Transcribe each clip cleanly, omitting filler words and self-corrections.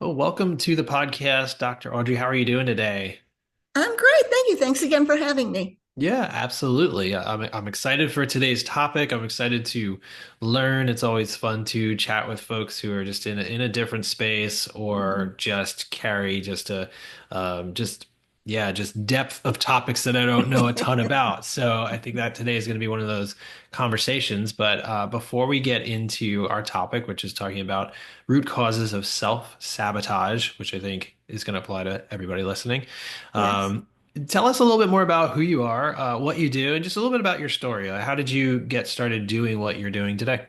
Well, welcome to the podcast, Dr. Audrey. How are you doing today? I'm great. Thank you. Thanks again for having me. Yeah, absolutely. I'm excited for today's topic. I'm excited to learn. It's always fun to chat with folks who are just in a different space or Mhm. just carry just a just yeah, just depth of topics that I don't know a ton about. So I think that today is going to be one of those conversations. But before we get into our topic, which is talking about root causes of self-sabotage, which I think is going to apply to everybody listening. Yes. Um, Tell us a little bit more about who you are, what you do, and just a little bit about your story. How did you get started doing what you're doing today?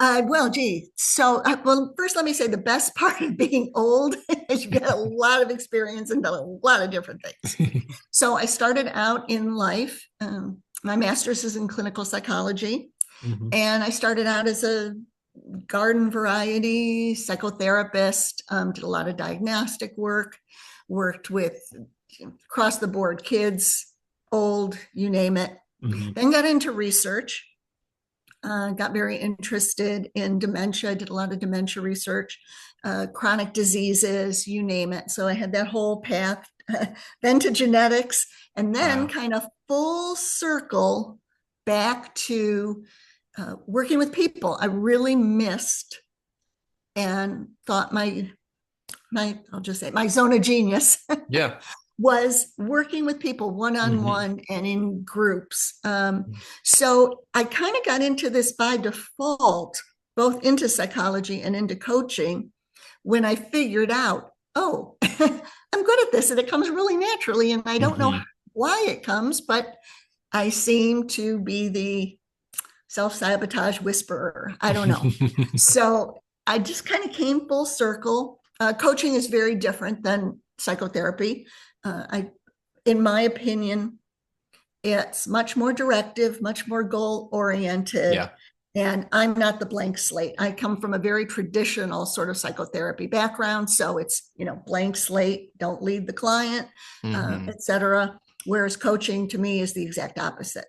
Gee. Well, first, let me say the best part of being old is you get a lot of experience and done a lot of different things. So, I started out in life. My master's is in clinical psychology, Hmm. and I started out as a garden variety psychotherapist, did a lot of diagnostic work, worked with across the board kids, old, you name it. Hmm. Then got into research, got very interested in dementia, did a lot of dementia research, chronic diseases, you name it. So I had that whole path, then to genetics, and then Wow. kind of full circle back to working with people. I really missed and thought my I'll just say my zone of genius Yeah. was working with people one on Hmm. one and in groups. So I kind of got into this by default, both into psychology and into coaching, when I figured out, oh, I'm good at this and it comes really naturally. And I don't know Hmm. why it comes, but I seem to be the self sabotage whisperer. I don't know. So I just kind of came full circle. Coaching is very different than psychotherapy. In my opinion, it's much more directive, much more goal oriented. Yeah. And I'm not the blank slate. I come from a very traditional sort of psychotherapy background. So it's, blank slate, don't lead the client, Hmm. et cetera. Whereas coaching to me is the exact opposite,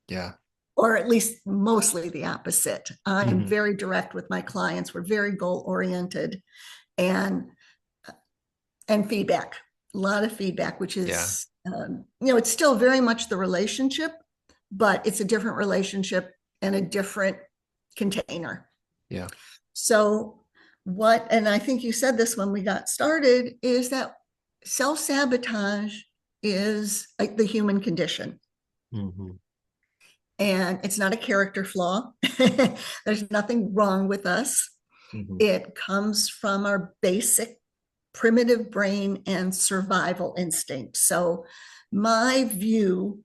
Yeah. or at least mostly the opposite. I'm Hmm. very direct with my clients. We're very goal oriented and feedback, a lot of feedback, which Yeah. is, it's still very much the relationship, but it's a different relationship and a different container. Yeah. So, and I think you said this when we got started, is that self sabotage is like the human condition. Hmm. And it's not a character flaw. There's nothing wrong with us. Hmm. It comes from our basic primitive brain and survival instinct. So, my view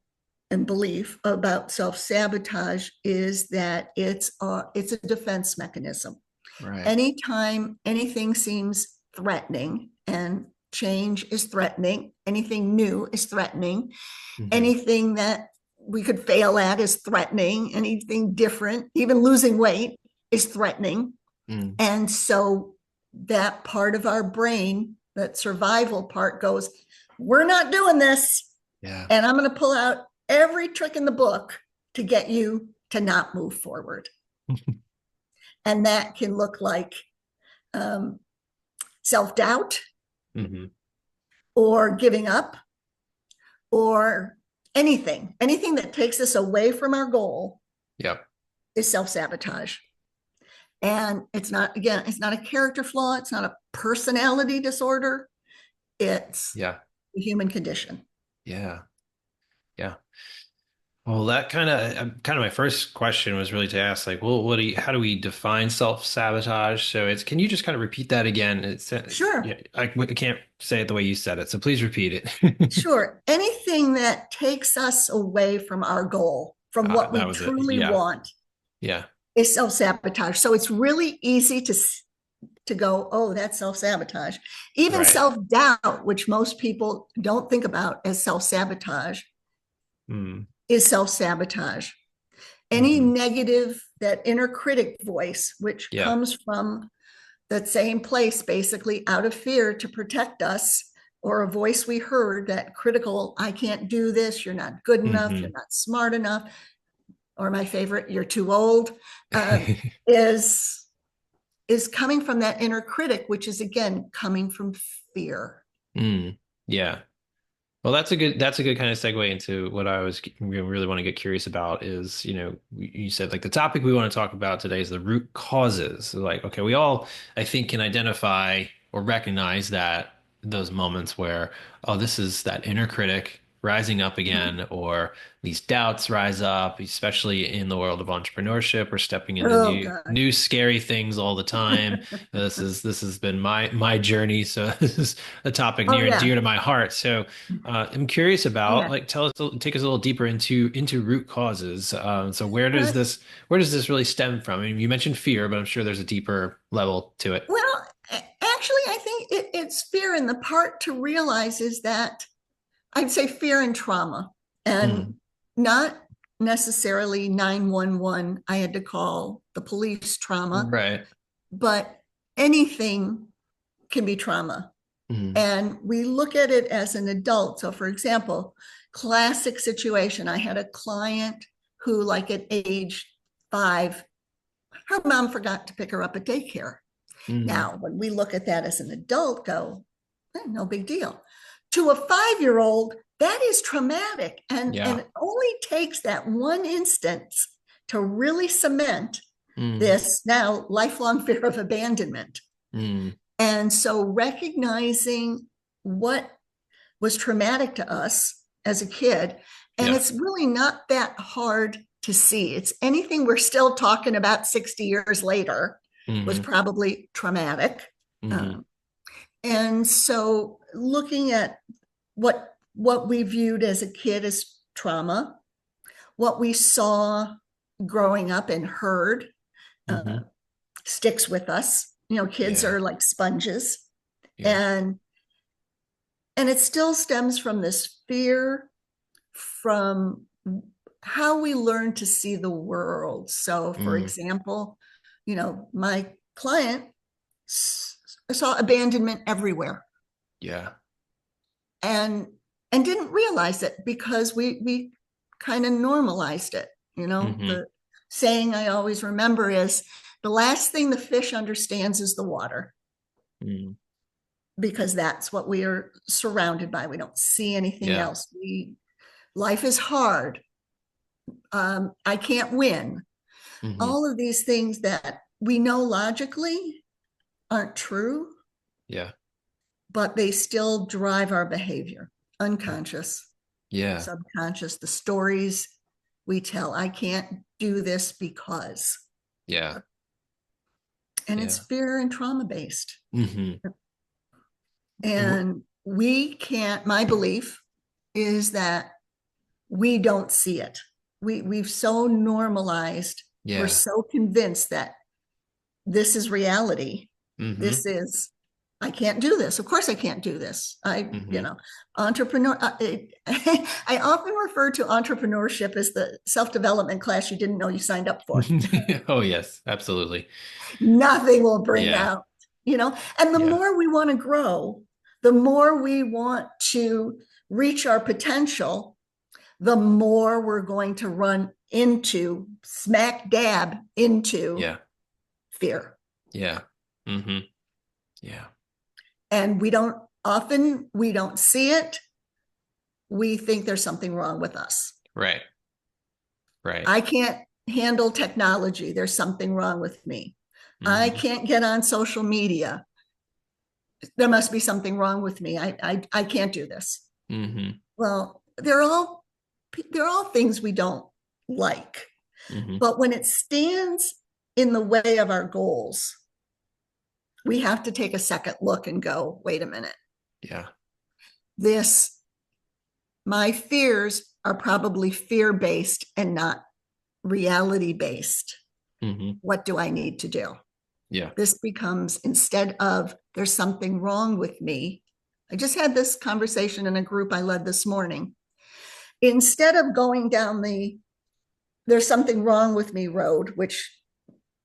and belief about self sabotage is that it's a defense mechanism. Right. Anytime anything seems threatening, and change is threatening, anything new is threatening, Hmm. anything that we could fail at is threatening, anything different, even losing weight, is threatening. Mm. And so that part of our brain, that survival part, goes, we're not doing this. Yeah. And I'm going to pull out every trick in the book to get you to not move forward. And that can look like um, self doubt, Hmm. or giving up, or anything that takes us away from our goal Yep. is self sabotage. And it's not a character flaw. It's not a personality disorder. It's Yeah. the human condition. Yeah. Yeah. Well, that kind of my first question was really to ask, like, well, how do we define self-sabotage? So can you just kind of repeat that again? Sure, Yeah, I can't say it the way you said it, so please repeat it. sure. Anything that takes us away from our goal, from what That we was it. truly Yeah. want, Yeah. is self sabotage. So it's really easy to go, oh, that's self sabotage. Even Right. self doubt, which most people don't think about as self sabotage, Mm. is self sabotage. Any Hmm. negative, that inner critic voice, which Yeah. comes from that same place, basically out of fear to protect us, or a voice we heard, that critical, I can't do this, you're not good enough, you're Hmm. not smart enough, or my favorite, you're too old, uh, is is coming from that inner critic, which is again coming from fear. Mm. Yeah. Well, that's a good kind of segue into what I was really want to get curious about is, you said like the topic we want to talk about today is the root causes. So, like, okay, we all, I think, can identify or recognize that those moments where, oh, this is that inner critic rising up again, or these doubts rise up, especially in the world of entrepreneurship. We're stepping into Oh new God. new scary things all the time. This has been my journey, so this is a topic Oh near and yeah. dear to my heart. So I'm curious Oh about yeah. like take us a little deeper into root causes. So Uh, where does this really stem from? I mean, you mentioned fear, but I'm sure there's a deeper level to it. well, actually, I think it's fear. And the part to realize is that I'd say fear and trauma, and Mm, not necessarily 911. I had to call the police trauma, right. but anything can be trauma. Mm, And we look at it as an adult. So, for example, classic situation, I had a client who, like at age 5, her mom forgot to pick her up at daycare. mm, Now, when we look at that as an adult, go, no big deal. To a 5-year old, that is traumatic. And yeah. it only takes that one instance to really cement Mm, this now lifelong fear of abandonment. mm, And so recognizing what was traumatic to us as a kid, and yeah. it's really not that hard to see. It's anything we're still talking about 60 years later was Mm-hmm. probably traumatic. Mm-hmm. Um, and so looking at what we viewed as a kid as trauma, what we saw growing up and heard, uh, Mm-hmm. sticks with us. Kids Yeah. are like sponges, Yeah. and it still stems from this fear from how we learn to see the world. So, for Mm, example, my client saw abandonment everywhere, yeah. and didn't realize it because we kind of normalized it. Mm-hmm. The saying I always remember is, the last thing the fish understands is the water, Mm, because that's what we are surrounded by. We don't see anything yeah. else. Life is hard. I can't win. Mm-hmm. All of these things that we know logically aren't true, Yeah. but they still drive our behavior. Yeah. Unconscious, Yeah. subconscious, the stories we tell. I can't do this because, Yeah. and it's Yeah. fear and trauma based. Mm-hmm. And what? And we can't, my belief is that we don't see it. We've so normalized, we're Yeah. so convinced that this is reality. Mm-hmm. This is, I can't do this. Of course I can't do this. Mm-hmm. Entrepreneur, I often refer to entrepreneurship as the self-development class you didn't know you signed up for. Oh, yes, absolutely. Nothing will bring Yeah. out, and the Yeah. more we want to grow, the more we want to reach our potential, the more we're going to run into, smack dab into Yeah. fear. Yeah. Mm-hmm. Yeah. And we don't see it. We think there's something wrong with us. Right. Right. I can't handle technology. There's something wrong with me. I Mm-hmm. can't get on social media. There must be something wrong with me. I can't do this. Mm-hmm. Well, they're all things we don't like. Mm-hmm. But when it stands in the way of our goals, we have to take a second look and go, wait a minute. Yeah. This, my fears are probably fear based and not reality based. Mm-hmm. What do I need to do? Yeah. This becomes, instead of there's something wrong with me. I just had this conversation in a group I led this morning. Instead of going down the there's something wrong with me road, which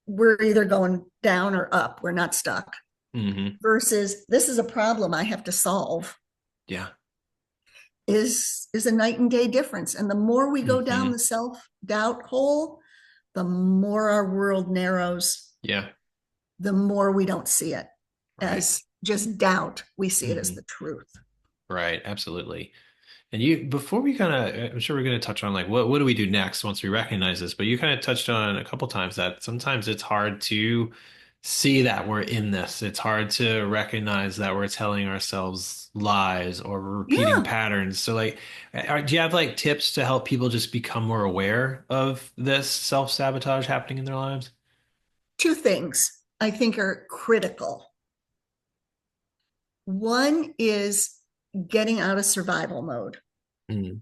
we're either going down or up, we're not stuck, Mm-hmm. versus this is a problem I have to solve, Yeah. is a night and day difference. And the more we go down Mm-hmm. the self doubt hole, the more our world narrows. Yeah. the more we don't see it Right. as just doubt. We see it as Hmm. the truth. Right. Absolutely. And you, before we kind of, I'm sure we're going to touch on like what do we do next once we recognize this, but you kind of touched on a couple times that sometimes it's hard to see that we're in this. It's hard to recognize that we're telling ourselves lies or repeating Yeah. patterns. So like, do you have like tips to help people just become more aware of this self-sabotage happening in their lives? Two things I think are critical. One is getting out of survival mode, Mm,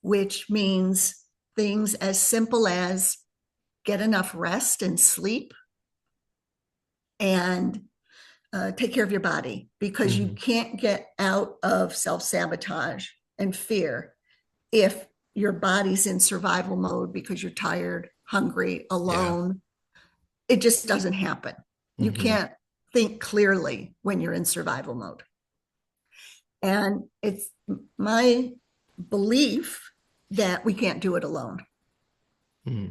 which means things as simple as get enough rest and sleep and take care of your body, because you hmm. can't get out of self sabotage and fear if your body's in survival mode because you're tired, hungry, Yeah. alone. It just doesn't happen. You Hmm. can't think clearly when you're in survival mode. And it's my belief that we can't do it alone. Hmm.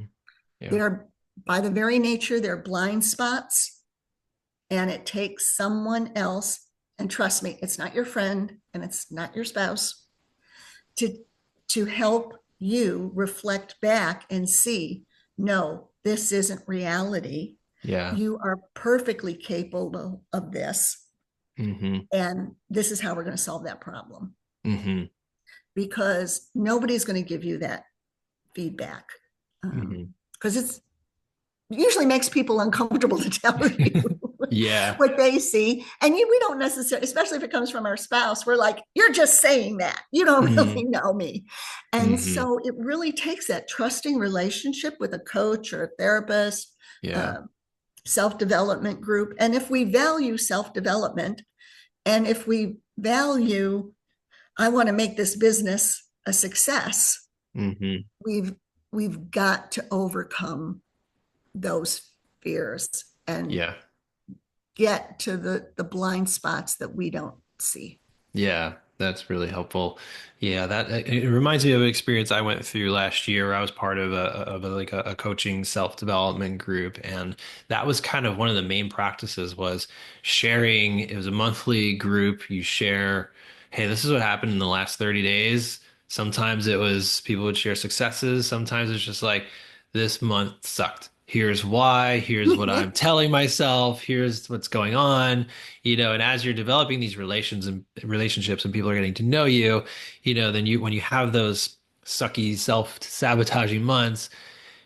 Yeah. There, by the very nature, there are blind spots, and it takes someone else. And trust me, it's not your friend and it's not your spouse to help you reflect back and see, no, this isn't reality. Yeah. You are perfectly capable of this, Hmm. and this is how we're going to solve that problem, Hmm. because nobody's going to give you that feedback, Hmm. because it's usually makes people uncomfortable to tell you Yeah. what they see. And we don't necessarily, especially if it comes from our spouse, we're like, you're just saying that. You don't really Hmm. know me. And Hmm. so it really takes that trusting relationship with a coach or a therapist, Yeah. uh, self development group. And if we value self development, and if we value, I want to make this business a success, Hmm. we've got to overcome those fears and Yeah. get to the blind spots that we don't see. Yeah, that's really helpful. Yeah, that it reminds me of an experience I went through last year. I was part of a coaching self-development group, and that was kind of one of the main practices was sharing. It was a monthly group. You share, hey, this is what happened in the last 30 days. Sometimes it was people would share successes. Sometimes it's just like this month sucked. Here's why. Here's what I'm telling myself. Here's what's going on, and as you're developing these relations and relationships and people are getting to know you, then when you have those sucky self-sabotaging months,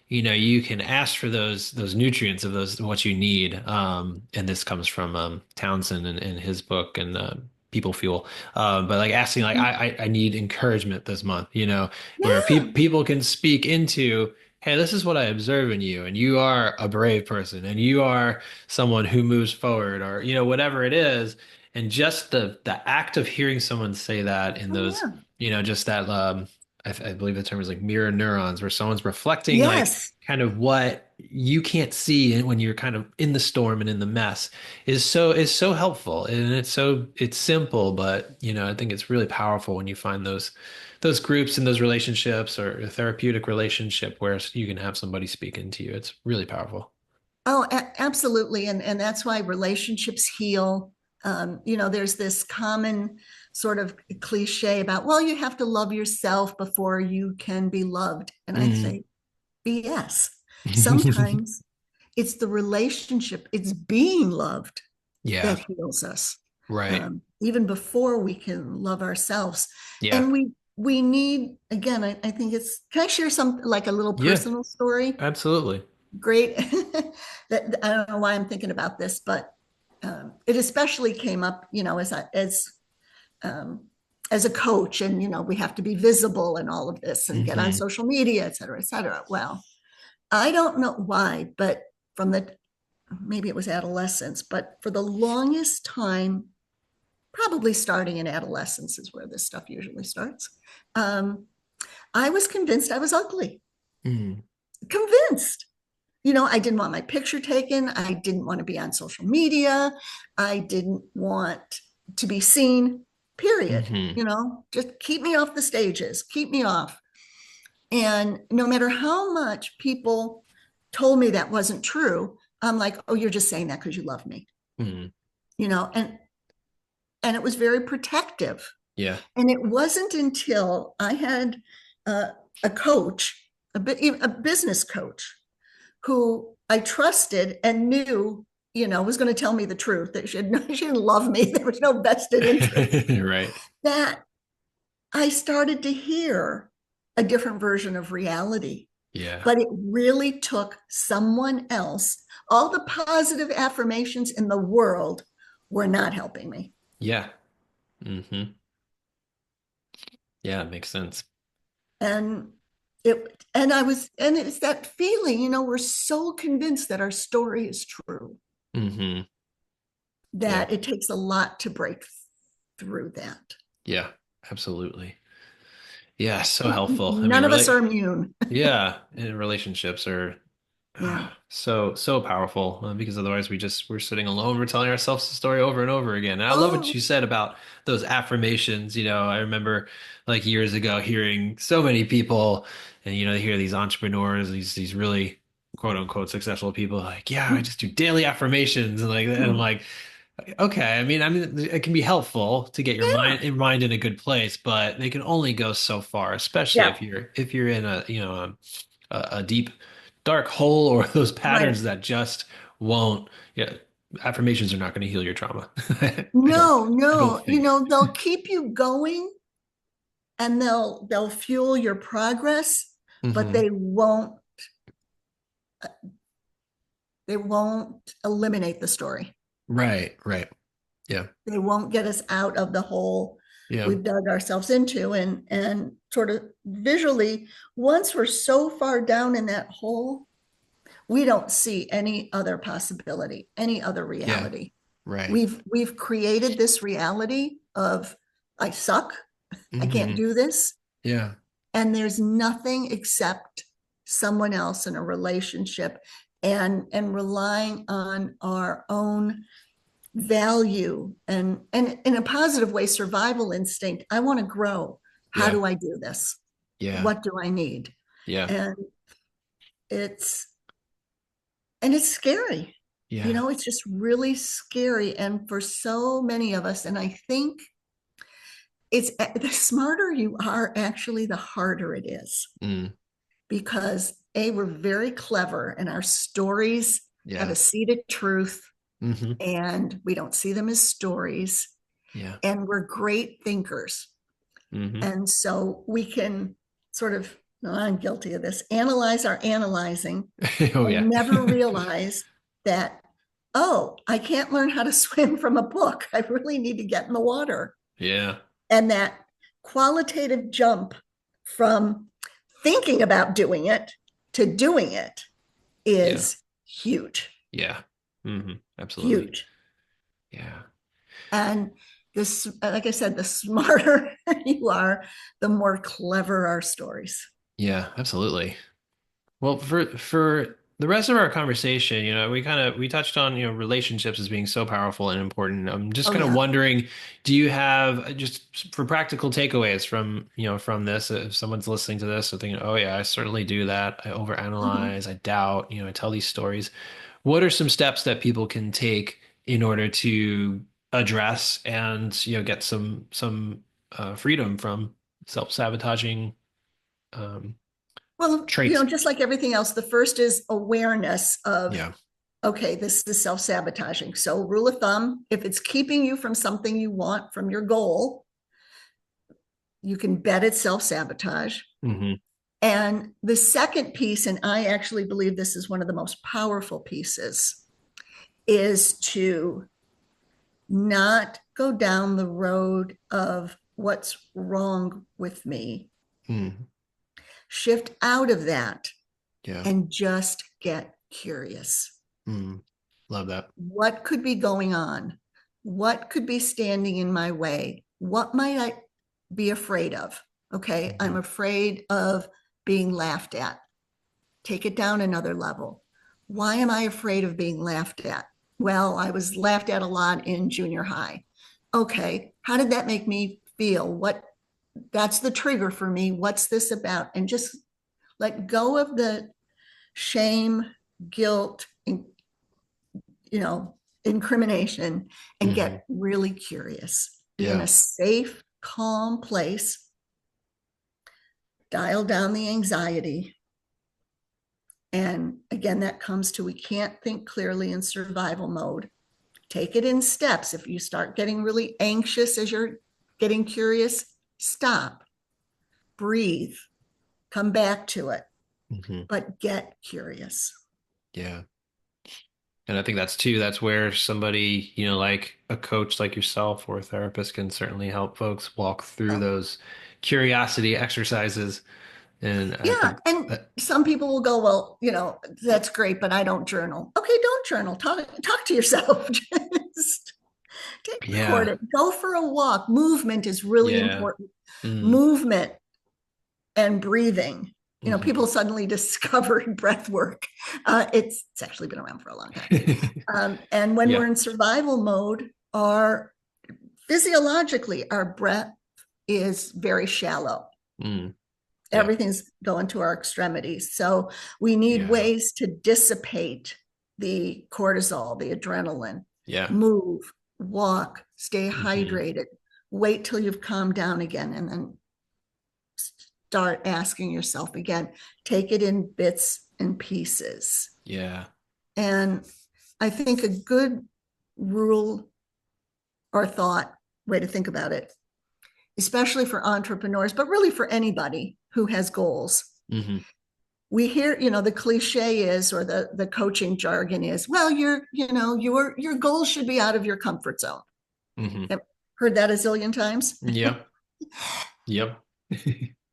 you can ask for those nutrients of those what you need. And this comes from Townsend and his book and People Fuel. But like asking like I need encouragement this month, where Yeah. people can speak into, hey, this is what I observe in you, and you are a brave person, and you are someone who moves forward, or whatever it is. And just the act of hearing someone say that in Oh those, yeah. just that I believe the term is like mirror neurons, where someone's reflecting like Yes. kind of what you can't see when you're kind of in the storm and in the mess is so helpful, and it's simple, but I think it's really powerful when you find those groups and those relationships or a therapeutic relationship where you can have somebody speak into you. It's really powerful. Oh, absolutely. And that's why relationships heal. There's this common sort of cliche about, well, you have to love yourself before you can be loved. And I Mm. say, BS. Sometimes it's the relationship, it's being loved Yeah, that heals us, right. even before we can love ourselves. Yeah. And we need, again, I think it's, can I share some, like a little Yeah, personal story? absolutely. Great. That I don't know why I'm thinking about this, but it especially came up, um, as a coach, and we have to be visible and all of this, and get on Hmm. social media, et cetera, et cetera. Well, I don't know why, but from the maybe it was adolescence, but for the longest time, probably starting in adolescence is where this stuff usually starts. Um, I was convinced I was ugly. Mm. Convinced. I didn't want my picture taken. I didn't want to be on social media. I didn't want to be seen, period. Hmm. Just keep me off the stages, keep me off. And no matter how much people told me that wasn't true, I'm like, oh, you're just saying that because you love me, Mm. you know, and it was very protective. Yeah. And it wasn't until I had uh, a coach, a business coach, who I trusted and knew, was going to tell me the truth, that she didn't love me. There was no vested interest, Right. that I started to hear a different version of reality. Yeah. But it really took someone else. All the positive affirmations in the world were not helping me. Yeah. Yeah, it makes sense. And and it's that feeling, we're so convinced that our story is true Hmm. Yeah. that it takes a lot to break through that. Yeah. Absolutely. Yeah, so helpful. I mean, None of us are immune. yeah, and relationships are Yeah. so powerful because otherwise we're sitting alone. We're telling ourselves the story over and over again. And I love what Oh, you said about those affirmations. I remember like years ago hearing so many people, and they hear these entrepreneurs, these really quote unquote successful people like, yeah, I just do daily affirmations and like that. And I'm like, okay, I mean, it can be helpful to get yeah. your mind in a good place, but they can only go so far, especially Yeah. if you're in a deep dark hole or those Right. patterns that just won't. Yeah, affirmations are not going to heal your trauma. I don't No, I don't no. think. They'll keep you going and they'll fuel your progress, but Hmm. they won't eliminate the story. Right, right. Yeah, They won't get us out of the hole yeah, we've dug ourselves into. And sort of visually, once we're so far down in that hole, we don't see any other possibility, any other yeah. reality. Right. We've created this reality of I suck, I can't Hmm. do this, Yeah, and there's nothing except someone else in a relationship, and relying on our own value and in a positive way, survival instinct. I want to grow. How yeah, do I do this? yeah, What do I need? yeah, And it's it's scary. yeah. It's just really scary. And for so many of us, and I think it's the smarter you are, actually, the harder it is, Mm, because we're very clever and our stories have yeah. a seed of truth, Hmm. and we don't see them as stories, Yeah. and we're great thinkers. Hmm. And so we can sort of, I'm guilty of this, analyze our analyzing Oh and yeah. never realize that, oh, I can't learn how to swim from a book. I really need to get in the water. Yeah. And that qualitative jump from thinking about doing it to doing it Yeah. is huge, Yeah. Absolutely. huge. Yeah. And this, like I said, the smarter you are, the more clever our stories. Yeah, absolutely. Well, for the rest of our conversation, we touched on, relationships as being so powerful and important. I'm just Oh, kind of yeah. wondering, do you have just for practical takeaways from this, if someone's listening to this and thinking, oh yeah, I certainly do that. I Mhm. overanalyze, I doubt, I tell these stories. What are some steps that people can take in order to address and, get some freedom from self-sabotaging um, Well, traits? just like everything else, the first is awareness of, Yeah. okay, this is self sabotaging. So, rule of thumb, if it's keeping you from something you want, from your goal, you can bet it's self sabotage. Hmm. And the second piece, and I actually believe this is one of the most powerful pieces, is to not go down the road of what's wrong with me, Mm. shift out of that Yeah. and just get curious. Mm. Love that. What could be going on? What could be standing in my way? What might I be afraid of? Okay, I'm Hmm. afraid of being laughed at. Take it down another level. Why am I afraid of being laughed at? Well, I was laughed at a lot in junior high. Okay, how did that make me feel? That's the trigger for me. What's this about? And just let go of the shame, guilt, and incrimination, and Hmm. get really curious. Be in Yeah. a safe, calm place, dial down the anxiety. And again, that comes to we can't think clearly in survival mode. Take it in steps. If you start getting really anxious as you're getting curious, stop, breathe, come back to it, Hmm. but get curious. Yeah. And I think that's too, that's where somebody, like a coach like yourself or a therapist can certainly help folks walk through Yeah. those curiosity exercises. And I Yeah. think And that, some people will go, well, that's great, but I don't journal. Okay, don't journal. Talk to yourself. Just take record yeah, it. Go for a walk. Movement is really yeah. important. Mm, Movement and breathing. hmm. People suddenly discovered breath work. It's actually been around for a long time. And when we're Yeah. in survival mode, our physiologically, our breath is very shallow. Mm, yeah. Everything's going to our extremities. So we need Yeah. ways to dissipate the cortisol, the adrenaline, Yeah. move, walk, stay Hmm. hydrated, wait till you've calmed down again, and then start asking yourself again, take it in bits and pieces. Yeah. And I think a good rule or thought, way to think about it, especially for entrepreneurs, but really for anybody who has goals. Hmm. We hear, the cliche is, or the coaching jargon is, well, your goals should be out of your comfort zone. Hmm. I've heard that a zillion times. Yep. Yep.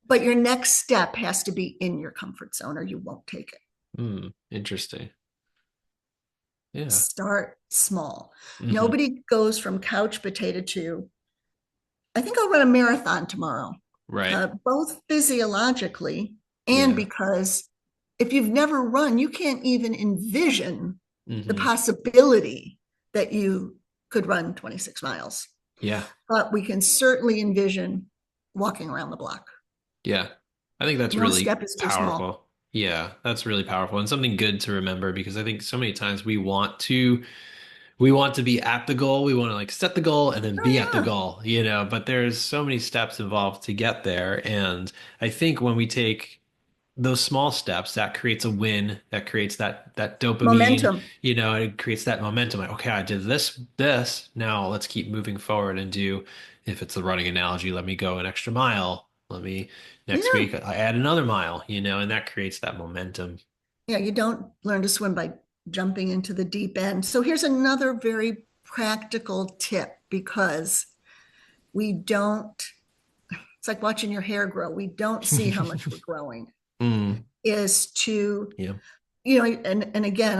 But your next step has to be in your comfort zone or you won't take it. Interesting. Yeah. Start small. Hmm. Nobody goes from couch potato to, I think I'll run a marathon tomorrow, Right. both physiologically and Yeah. because if you've never run, you can't even envision the Hmm. possibility that you could run 26 miles. Yeah. But we can certainly envision walking around the block. Yeah. I think that's No really step is too small. powerful. Yeah, that's really powerful and something good to remember because I think so many times we want to be at the goal. We want to like set the goal and then Oh, be at the yeah. goal, but there's so many steps involved to get there. And I think when we take those small steps, that creates a win, that creates that dopamine, Momentum. it creates that momentum. Like, okay, I did this. Now let's keep moving forward and do, if it's the running analogy, let me go an extra mile. Let me next Yeah. week I add another mile, and that creates that momentum. Yeah. You don't learn to swim by jumping into the deep end. So here's another very practical tip because we don't, it's like watching your hair grow. We don't see how much we're growing, Mm, is to, yeah. and again,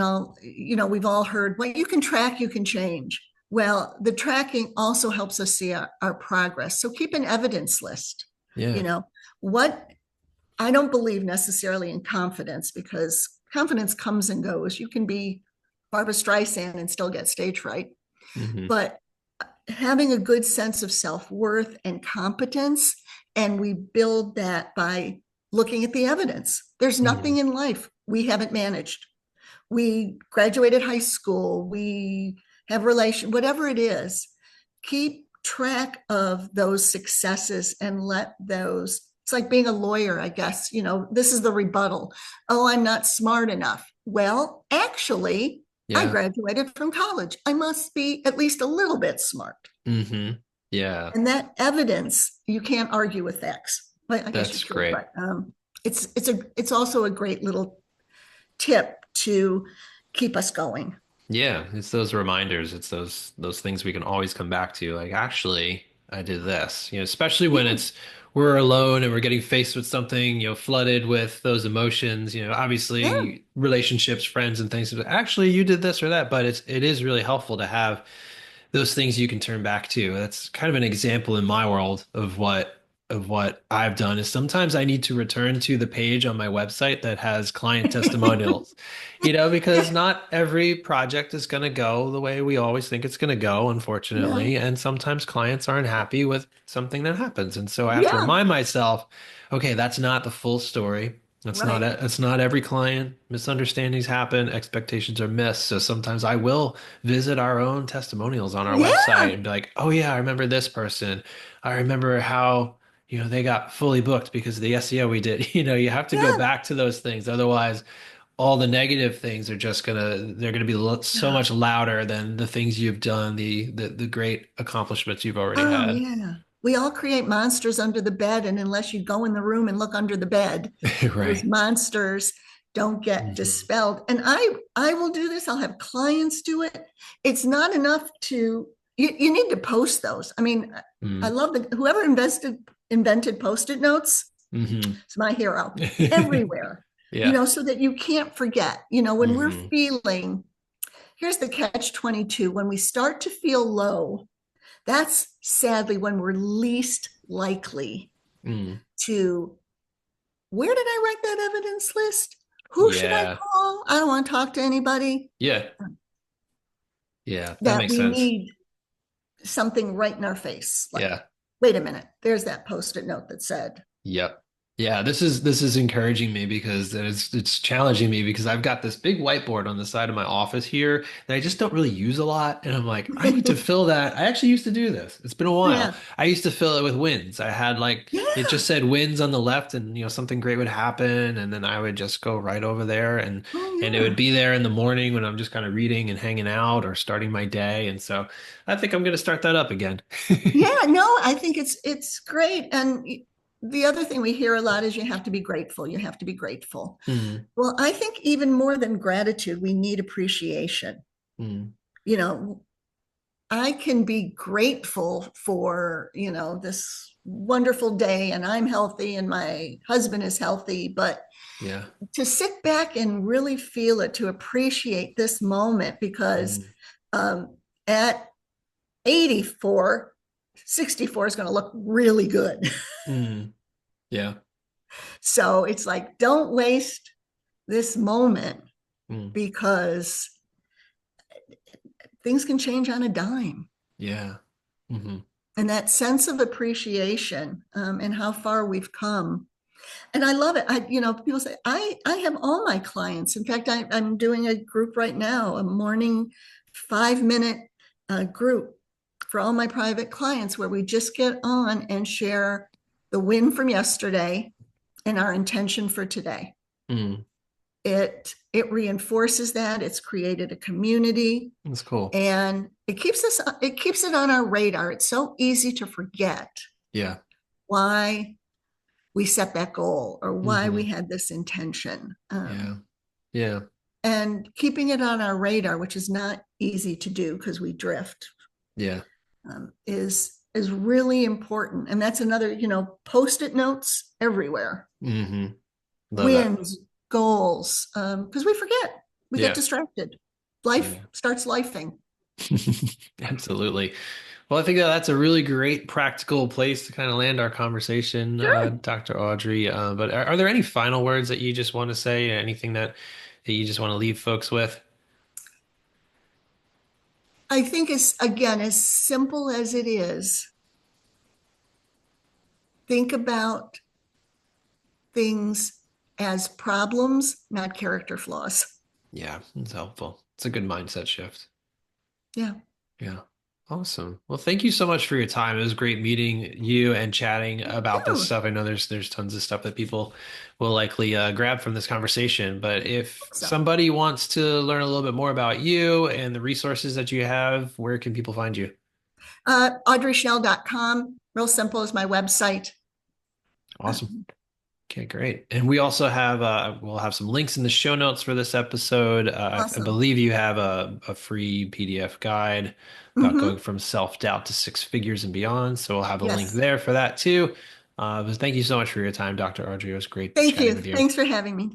we've all heard, well, you can track, you can change. Well, the tracking also helps us see our progress. So keep an evidence list. You Yeah. know, what I don't believe necessarily in confidence because confidence comes and goes. You can be Barbara Streisand and still get stage fright. Hmm. But having a good sense of self-worth and competence, and we build that by looking at the evidence. There's Hmm. nothing in life we haven't managed. We graduated high school, we have relation, whatever it is, keep track of those successes and let those, it's like being a lawyer, I guess. This is the rebuttal. Oh, I'm not smart enough. Well, actually, I Yeah. graduated from college. I must be at least a little bit smart. Hmm. Yeah. And that evidence, you can't argue with facts. But I guess you That's could, great. but it's also a great little tip to keep us going. Yeah, it's those reminders. It's those things we can always come back to. Like, actually, I did this. Especially when Yeah, it's we're alone and we're getting faced with something, flooded with those emotions. yeah, Obviously relationships, friends, and things. Actually, you did this or that, but it is really helpful to have those things you can turn back to. That's kind of an example in my world of what I've done is sometimes I need to return to the page on my website that has client testimonials, because yeah, not every project is going to go the way we always think it's going to go, yeah, unfortunately. And sometimes clients aren't happy with something that happens. And so I have to yeah, remind myself, okay, that's not the full story. Right. That's not every client. Misunderstandings happen, expectations are missed. So sometimes I will visit our own testimonials on our Yeah. website and be like, "Oh yeah, I remember this person. I remember how, they got fully booked because of the SEO we did." You have to go Yeah. back to those things. Otherwise, all the negative things are just they're gonna be so much louder than the things you've done, the great accomplishments you've already Oh, had. yeah. We all create monsters under the bed, and unless you go in the room and look under the bed, those Right. monsters don't get Hmm. dispelled. And I will do this. I'll have clients do it. It's not enough to you need to post those. I mean, I Mm. love the whoever invented post-it notes. Hmm. It's my hero everywhere. Yeah. So that you can't forget. When we're Hmm. feeling, here's the catch 22, when we start to feel low, that's sadly when we're least likely Mm. to, where did I write that evidence list? Who should I Yeah. call? I don't want to talk to anybody. Yeah. Yeah. That That makes we sense. need something right in our face. Like, Yeah. wait a minute, there's that post-it note that said, Yep. Yeah, this is encouraging me because it's challenging me because I've got this big whiteboard on the side of my office here that I just don't really use a lot. And I'm like, I need to fill that. I actually used to do this. It's been a while. yeah, I used to fill it with wins. I had it yeah, just said wins on the left and something great would happen and then I would just go right over there oh and it would yeah. be there in the morning when I'm just kind of reading and hanging out or starting my day. And so I think I'm going to start that up again. Yeah, no, I think it's great. And the other thing we hear a lot is you have to be grateful. You have to be grateful. Mm, Well, I think even more than gratitude, we need appreciation. mm, You know, I can be grateful for, this wonderful day and I'm healthy and my husband is healthy, but yeah. to sit back and really feel it, to appreciate this moment, because Mm, at 84, 64 is going to look really good. mm. Yeah. So it's like, don't waste this moment, Mm. because things can change on a dime. Yeah. Hmm. And that sense of appreciation, and how far we've come. And I love it. People say, I have all my clients. In fact, I'm doing a group right now, a morning 5-minute group for all my private clients, where we just get on and share the win from yesterday and our intention for today. Mm. It reinforces that. It's created a community, That's cool. and it keeps it on our radar. It's so easy to forget Yeah. why we set that goal or why we Hmm. had this intention. Yeah. Yeah. And keeping it on our radar, which is not easy to do because we drift, Yeah. is really important. And that's another, post-it notes everywhere, Hmm. Love that. wins, goals, because we forget, we get Yeah. distracted. Life Yeah. starts lifing. Absolutely. Well, I think that's a really great practical place to kind of land our conversation, Sure. Dr. Audrey. But are there any final words that you just want to say? Anything that you just want to leave folks with? I think it's, again, as simple as it is, think about things as problems, not character flaws. Yeah, it's helpful. It's a good mindset shift. Yeah. Yeah. Awesome. Well, thank you so much for your time. It was great meeting you and chatting about this Yeah. stuff. I know there's tons of stuff that people will likely grab from this conversation, but if So, somebody wants to learn a little bit more about you and the resources that you have, where can people find you? AudreySchnell.com, real simple, is my website. Awesome. Okay, great. And we also have we'll have some links in the show notes for this episode. I Awesome. believe you have a free PDF guide about going Mm-hmm. from self-doubt to six figures and beyond. So we'll have a link Yes. there for that too. But thank you so much for your time, Dr. Audrey. It was great Thank chatting you. with you. Thanks for having me.